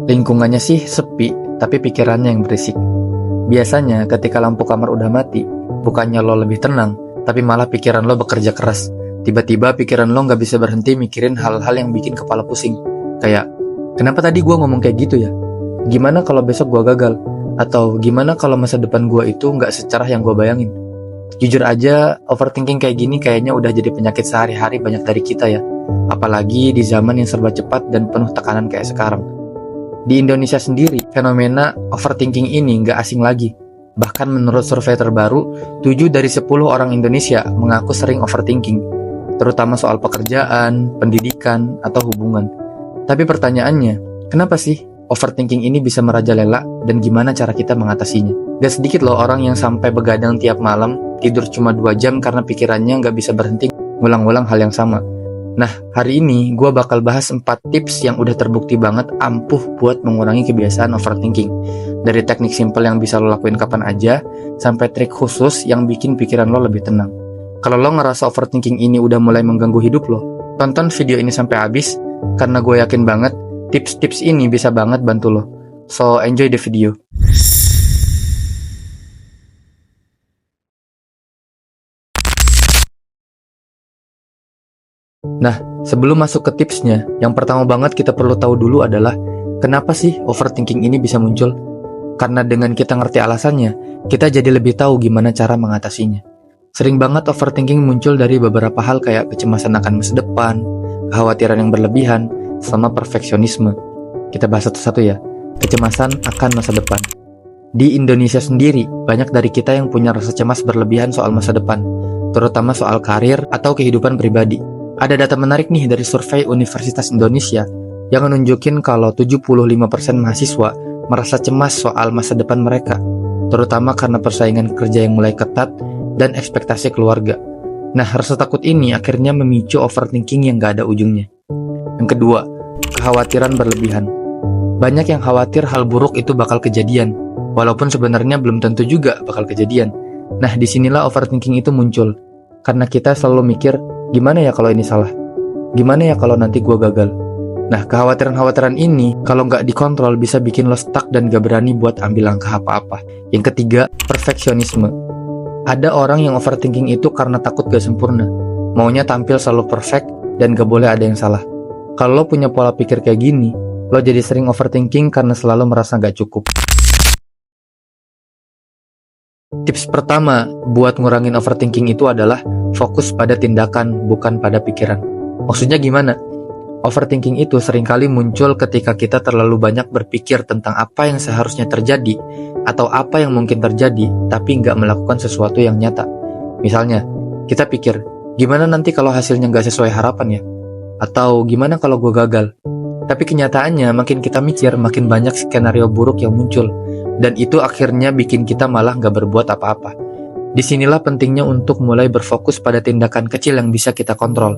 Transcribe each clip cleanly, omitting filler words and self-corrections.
Lingkungannya sih sepi, tapi pikirannya yang berisik. Biasanya ketika lampu kamar udah mati, bukannya lo lebih tenang, tapi malah pikiran lo bekerja keras. Tiba-tiba pikiran lo nggak bisa berhenti mikirin hal-hal yang bikin kepala pusing. Kayak, kenapa tadi gua ngomong kayak gitu ya? Gimana kalau besok gua gagal? Atau gimana kalau masa depan gua itu nggak secerah yang gua bayangin? Jujur aja, overthinking kayak gini kayaknya udah jadi penyakit sehari-hari banyak dari kita ya. Apalagi di zaman yang serba cepat dan penuh tekanan kayak sekarang. Di Indonesia sendiri, fenomena overthinking ini nggak asing lagi. Bahkan menurut survei terbaru, 7 dari 10 orang Indonesia mengaku sering overthinking, terutama soal pekerjaan, pendidikan, atau hubungan. Tapi pertanyaannya, kenapa sih overthinking ini bisa merajalela dan gimana cara kita mengatasinya? Gak sedikit loh orang yang sampai begadang tiap malam, tidur cuma 2 jam karena pikirannya nggak bisa berhenti ngulang-ngulang hal yang sama. Nah, hari ini gue bakal bahas 4 tips yang udah terbukti banget ampuh buat mengurangi kebiasaan overthinking. Dari teknik simple yang bisa lo lakuin kapan aja, sampai trik khusus yang bikin pikiran lo lebih tenang. Kalau lo ngerasa overthinking ini udah mulai mengganggu hidup lo, tonton video ini sampai habis, karena gue yakin banget tips-tips ini bisa banget bantu lo. So, enjoy the video. Nah, sebelum masuk ke tipsnya, yang pertama banget kita perlu tahu dulu adalah kenapa sih overthinking ini bisa muncul? Karena dengan kita ngerti alasannya, kita jadi lebih tahu gimana cara mengatasinya. Sering banget overthinking muncul dari beberapa hal kayak kecemasan akan masa depan, kekhawatiran yang berlebihan, sama perfeksionisme. Kita bahas satu-satu ya. Kecemasan akan masa depan. Di Indonesia sendiri, banyak dari kita yang punya rasa cemas berlebihan soal masa depan, terutama soal karir atau kehidupan pribadi. Ada data menarik nih dari survei Universitas Indonesia yang menunjukin kalau 75% mahasiswa merasa cemas soal masa depan mereka, terutama karena persaingan kerja yang mulai ketat dan ekspektasi keluarga. Nah, rasa takut ini akhirnya memicu overthinking yang gak ada ujungnya. Yang kedua, kekhawatiran berlebihan. Banyak yang khawatir hal buruk itu bakal kejadian, walaupun sebenarnya belum tentu juga bakal kejadian. Nah, disinilah overthinking itu muncul, karena kita selalu mikir, gimana ya kalau ini salah? Gimana ya kalau nanti gue gagal? Nah, kekhawatiran-khawatiran ini kalau nggak dikontrol bisa bikin lo stuck dan gak berani buat ambil langkah apa-apa. Yang ketiga, perfeksionisme. Ada orang yang overthinking itu karena takut gak sempurna. Maunya tampil selalu perfect dan gak boleh ada yang salah. Kalau lo punya pola pikir kayak gini, lo jadi sering overthinking karena selalu merasa gak cukup. Tips pertama buat ngurangin overthinking itu adalah fokus pada tindakan, bukan pada pikiran. Maksudnya gimana? Overthinking itu seringkali muncul ketika kita terlalu banyak berpikir tentang apa yang seharusnya terjadi atau apa yang mungkin terjadi, tapi nggak melakukan sesuatu yang nyata. Misalnya, kita pikir, gimana nanti kalau hasilnya nggak sesuai harapan ya? Atau gimana kalau gue gagal? Tapi kenyataannya makin kita mikir, makin banyak skenario buruk yang muncul, dan itu akhirnya bikin kita malah nggak berbuat apa-apa. Disinilah pentingnya untuk mulai berfokus pada tindakan kecil yang bisa kita kontrol.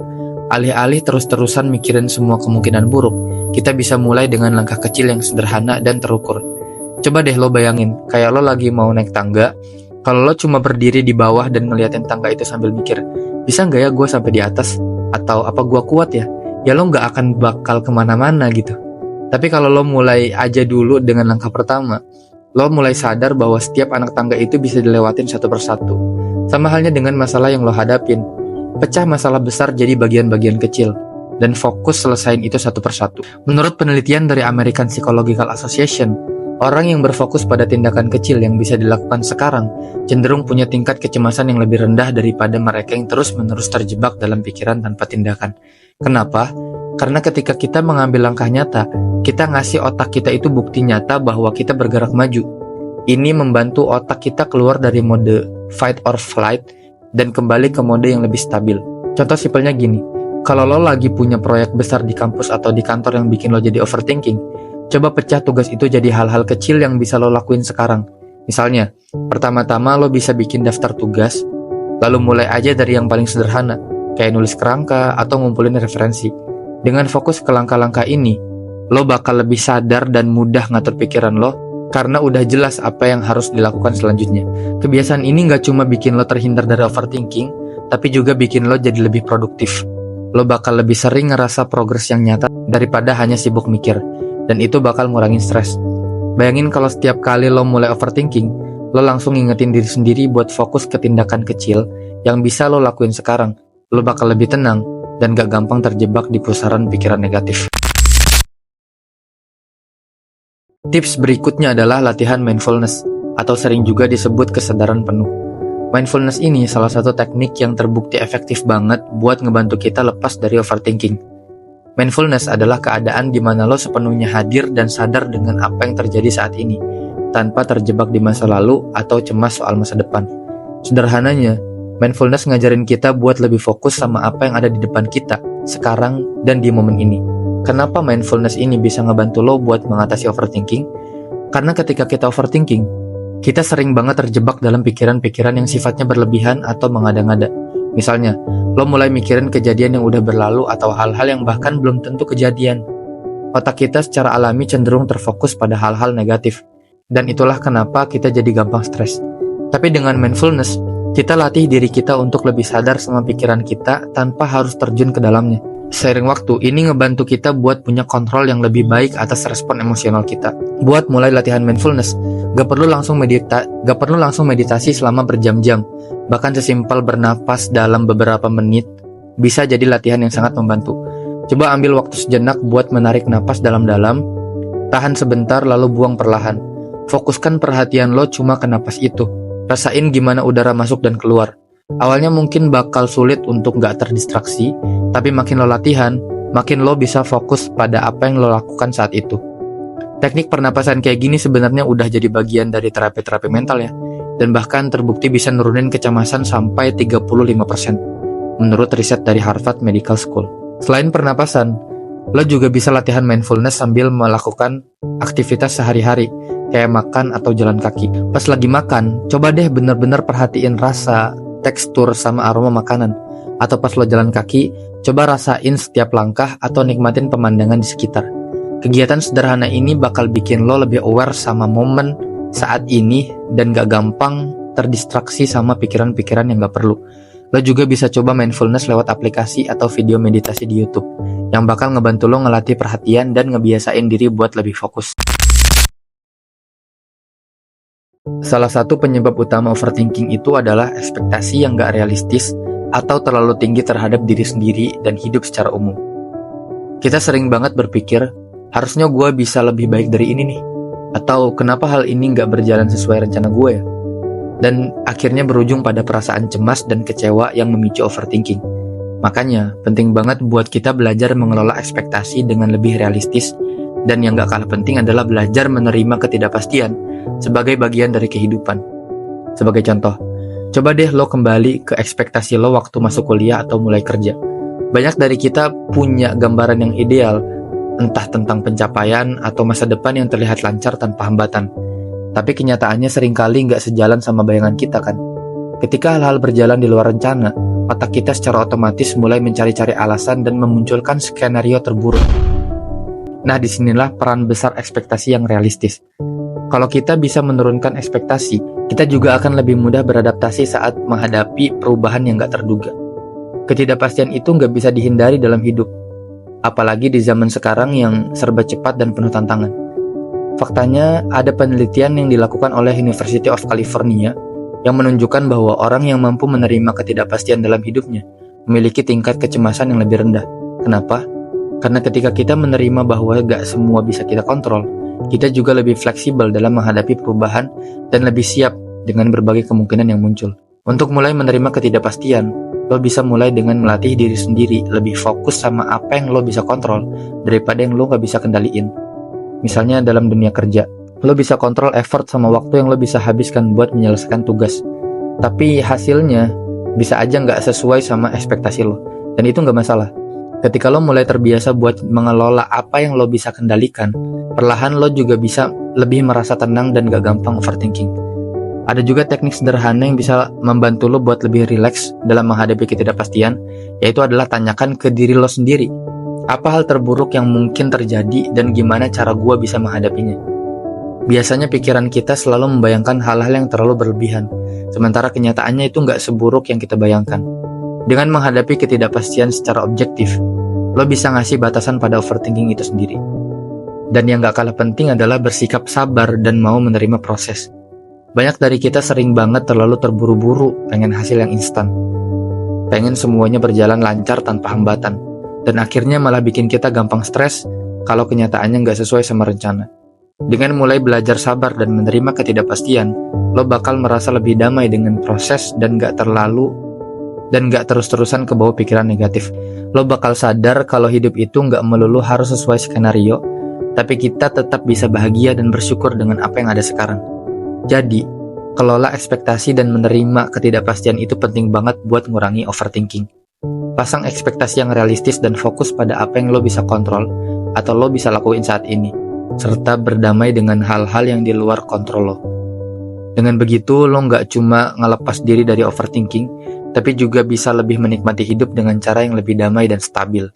Alih-alih terus-terusan mikirin semua kemungkinan buruk, kita bisa mulai dengan langkah kecil yang sederhana dan terukur. Coba deh lo bayangin, kayak lo lagi mau naik tangga, kalau lo cuma berdiri di bawah dan ngeliatin tangga itu sambil mikir, bisa nggak ya gue sampai di atas? Atau apa gue kuat ya? Ya lo nggak akan bakal kemana-mana gitu. Tapi kalau lo mulai aja dulu dengan langkah pertama, lo mulai sadar bahwa setiap anak tangga itu bisa dilewatin satu persatu. Sama halnya dengan masalah yang lo hadapin. Pecah masalah besar jadi bagian-bagian kecil, dan fokus selesain itu satu persatu. Menurut penelitian dari American Psychological Association, orang yang berfokus pada tindakan kecil yang bisa dilakukan sekarang cenderung punya tingkat kecemasan yang lebih rendah daripada mereka yang terus-menerus terjebak dalam pikiran tanpa tindakan. Kenapa? Karena ketika kita mengambil langkah nyata, kita ngasih otak kita itu bukti nyata bahwa kita bergerak maju. Ini membantu otak kita keluar dari mode fight or flight dan kembali ke mode yang lebih stabil. Contoh simpelnya gini, kalau lo lagi punya proyek besar di kampus atau di kantor yang bikin lo jadi overthinking, coba pecah tugas itu jadi hal-hal kecil yang bisa lo lakuin sekarang. Misalnya, pertama-tama lo bisa bikin daftar tugas, lalu mulai aja dari yang paling sederhana, kayak nulis kerangka atau ngumpulin referensi. Dengan fokus ke langkah-langkah ini, lo bakal lebih sadar dan mudah ngatur pikiran lo, karena udah jelas apa yang harus dilakukan selanjutnya. Kebiasaan ini gak cuma bikin lo terhindar dari overthinking, tapi juga bikin lo jadi lebih produktif. Lo bakal lebih sering ngerasa progres yang nyata daripada hanya sibuk mikir. dan itu bakal ngurangin stres. Bayangin kalau setiap kali lo mulai overthinking, lo langsung ngingetin diri sendiri buat fokus ke tindakan kecil yang bisa lo lakuin sekarang. Lo bakal lebih tenang dan gak gampang terjebak di pusaran pikiran negatif. Tips berikutnya adalah latihan mindfulness, atau sering juga disebut kesadaran penuh. Mindfulness ini salah satu teknik yang terbukti efektif banget buat ngebantu kita lepas dari overthinking. Mindfulness adalah keadaan di mana lo sepenuhnya hadir dan sadar dengan apa yang terjadi saat ini, tanpa terjebak di masa lalu atau cemas soal masa depan. Sederhananya, mindfulness ngajarin kita buat lebih fokus sama apa yang ada di depan kita, sekarang dan di momen ini. Kenapa mindfulness ini bisa ngebantu lo buat mengatasi overthinking? Karena ketika kita overthinking, kita sering banget terjebak dalam pikiran-pikiran yang sifatnya berlebihan atau mengada-ngada. Misalnya, lo mulai mikirin kejadian yang udah berlalu atau hal-hal yang bahkan belum tentu kejadian. Otak kita secara alami cenderung terfokus pada hal-hal negatif, dan itulah kenapa kita jadi gampang stres. Tapi dengan mindfulness, kita latih diri kita untuk lebih sadar sama pikiran kita tanpa harus terjun ke dalamnya. Seiring waktu, ini ngebantu kita buat punya kontrol yang lebih baik atas respon emosional kita. Buat mulai latihan mindfulness, gak perlu langsung meditasi selama berjam-jam. Bahkan sesimpel bernapas dalam beberapa menit bisa jadi latihan yang sangat membantu. Coba ambil waktu sejenak buat menarik napas dalam-dalam, tahan sebentar lalu buang perlahan. Fokuskan perhatian lo cuma ke napas itu. Rasain gimana udara masuk dan keluar. Awalnya mungkin bakal sulit untuk gak terdistraksi, tapi makin lo latihan, makin lo bisa fokus pada apa yang lo lakukan saat itu. Teknik pernapasan kayak gini sebenarnya udah jadi bagian dari terapi-terapi mental ya, dan bahkan terbukti bisa nurunin kecemasan sampai 35% menurut riset dari Harvard Medical School. Selain pernapasan, lo juga bisa latihan mindfulness sambil melakukan aktivitas sehari-hari, kayak makan atau jalan kaki. Pas lagi makan, coba deh bener-bener perhatiin rasa, tekstur, sama aroma makanan. Atau pas lo jalan kaki, coba rasain setiap langkah atau nikmatin pemandangan di sekitar. Kegiatan sederhana ini bakal bikin lo lebih aware sama momen saat ini dan gak gampang terdistraksi sama pikiran-pikiran yang gak perlu. Lo juga bisa coba mindfulness lewat aplikasi atau video meditasi di YouTube yang bakal ngebantu lo ngelatih perhatian dan ngebiasain diri buat lebih fokus. Salah satu penyebab utama overthinking itu adalah ekspektasi yang gak realistis atau terlalu tinggi terhadap diri sendiri dan hidup secara umum. Kita sering banget berpikir, harusnya gue bisa lebih baik dari ini nih, atau kenapa hal ini gak berjalan sesuai rencana gue ya? Dan akhirnya berujung pada perasaan cemas dan kecewa yang memicu overthinking. Makanya, penting banget buat kita belajar mengelola ekspektasi dengan lebih realistis, dan yang gak kalah penting adalah belajar menerima ketidakpastian sebagai bagian dari kehidupan. Sebagai contoh, coba deh lo kembali ke ekspektasi lo waktu masuk kuliah atau mulai kerja. Banyak dari kita punya gambaran yang ideal, entah tentang pencapaian atau masa depan yang terlihat lancar tanpa hambatan. Tapi kenyataannya seringkali nggak sejalan sama bayangan kita kan. Ketika hal-hal berjalan di luar rencana, otak kita secara otomatis mulai mencari-cari alasan dan memunculkan skenario terburuk. Nah, disinilah peran besar ekspektasi yang realistis. Kalau kita bisa menurunkan ekspektasi, kita juga akan lebih mudah beradaptasi saat menghadapi perubahan yang nggak terduga. Ketidakpastian itu nggak bisa dihindari dalam hidup, apalagi di zaman sekarang yang serba cepat dan penuh tantangan. Faktanya, ada penelitian yang dilakukan oleh University of California yang menunjukkan bahwa orang yang mampu menerima ketidakpastian dalam hidupnya memiliki tingkat kecemasan yang lebih rendah. Kenapa? Karena ketika kita menerima bahwa gak semua bisa kita kontrol, kita juga lebih fleksibel dalam menghadapi perubahan dan lebih siap dengan berbagai kemungkinan yang muncul. Untuk mulai menerima ketidakpastian, lo bisa mulai dengan melatih diri sendiri lebih fokus sama apa yang lo bisa kontrol daripada yang lo gak bisa kendaliin. Misalnya dalam dunia kerja, lo bisa kontrol effort sama waktu yang lo bisa habiskan buat menyelesaikan tugas. Tapi hasilnya bisa aja gak sesuai sama ekspektasi lo, dan itu gak masalah. Ketika lo mulai terbiasa buat mengelola apa yang lo bisa kendalikan, perlahan lo juga bisa lebih merasa tenang dan gak gampang overthinking. Ada juga teknik sederhana yang bisa membantu lo buat lebih rileks dalam menghadapi ketidakpastian, yaitu adalah tanyakan ke diri lo sendiri, apa hal terburuk yang mungkin terjadi dan gimana cara gue bisa menghadapinya. Biasanya pikiran kita selalu membayangkan hal-hal yang terlalu berlebihan, sementara kenyataannya itu gak seburuk yang kita bayangkan. Dengan menghadapi ketidakpastian secara objektif, lo bisa ngasih batasan pada overthinking itu sendiri. Dan yang gak kalah penting adalah bersikap sabar dan mau menerima proses. Banyak dari kita sering banget terlalu terburu-buru pengen hasil yang instan. Pengen semuanya berjalan lancar tanpa hambatan. Dan akhirnya malah bikin kita gampang stres kalau kenyataannya gak sesuai sama rencana. Dengan mulai belajar sabar dan menerima ketidakpastian, lo bakal merasa lebih damai dengan proses dan gak terus-terusan kebawa pikiran negatif. Lo bakal sadar kalau hidup itu gak melulu harus sesuai skenario, tapi kita tetap bisa bahagia dan bersyukur dengan apa yang ada sekarang. Jadi, kelola ekspektasi dan menerima ketidakpastian itu penting banget buat ngurangi overthinking. Pasang ekspektasi yang realistis dan fokus pada apa yang lo bisa kontrol atau lo bisa lakuin saat ini, serta berdamai dengan hal-hal yang di luar kontrol lo. Dengan begitu, lo nggak cuma ngelepas diri dari overthinking, tapi juga bisa lebih menikmati hidup dengan cara yang lebih damai dan stabil.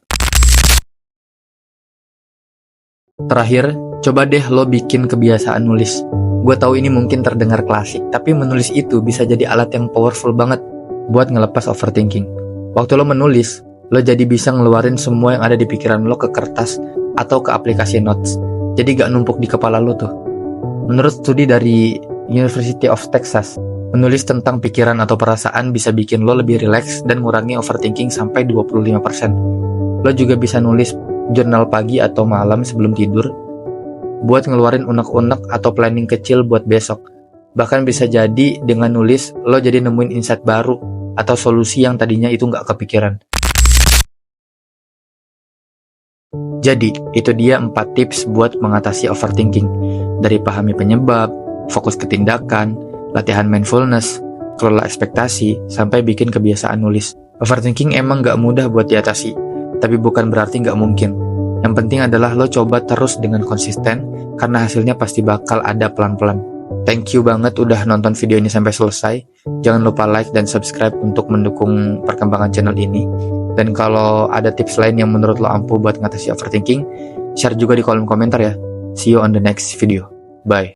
Terakhir, coba deh lo bikin kebiasaan nulis. Gue tahu ini mungkin terdengar klasik, tapi menulis itu bisa jadi alat yang powerful banget buat ngelepas overthinking. Waktu lo menulis, lo jadi bisa ngeluarin semua yang ada di pikiran lo ke kertas atau ke aplikasi notes. Jadi gak numpuk di kepala lo tuh. Menurut studi dari University of Texas, menulis tentang pikiran atau perasaan bisa bikin lo lebih rileks dan ngurangi overthinking sampai 25%. Lo juga bisa nulis jurnal pagi atau malam sebelum tidur buat ngeluarin unek-unek atau planning kecil buat besok. Bahkan bisa jadi dengan nulis, lo jadi nemuin insight baru atau solusi yang tadinya itu nggak kepikiran. Jadi, itu dia 4 tips buat mengatasi overthinking. Dari pahami penyebab, fokus ke tindakan, latihan mindfulness, kelola ekspektasi, sampai bikin kebiasaan nulis. Overthinking emang nggak mudah buat diatasi, tapi bukan berarti nggak mungkin. Yang penting adalah lo coba terus dengan konsisten, karena hasilnya pasti bakal ada pelan-pelan. Thank you banget udah nonton video ini sampai selesai. Jangan lupa like dan subscribe untuk mendukung perkembangan channel ini. Dan kalau ada tips lain yang menurut lo ampuh buat ngatasi overthinking, share juga di kolom komentar ya. See you on the next video. Bye.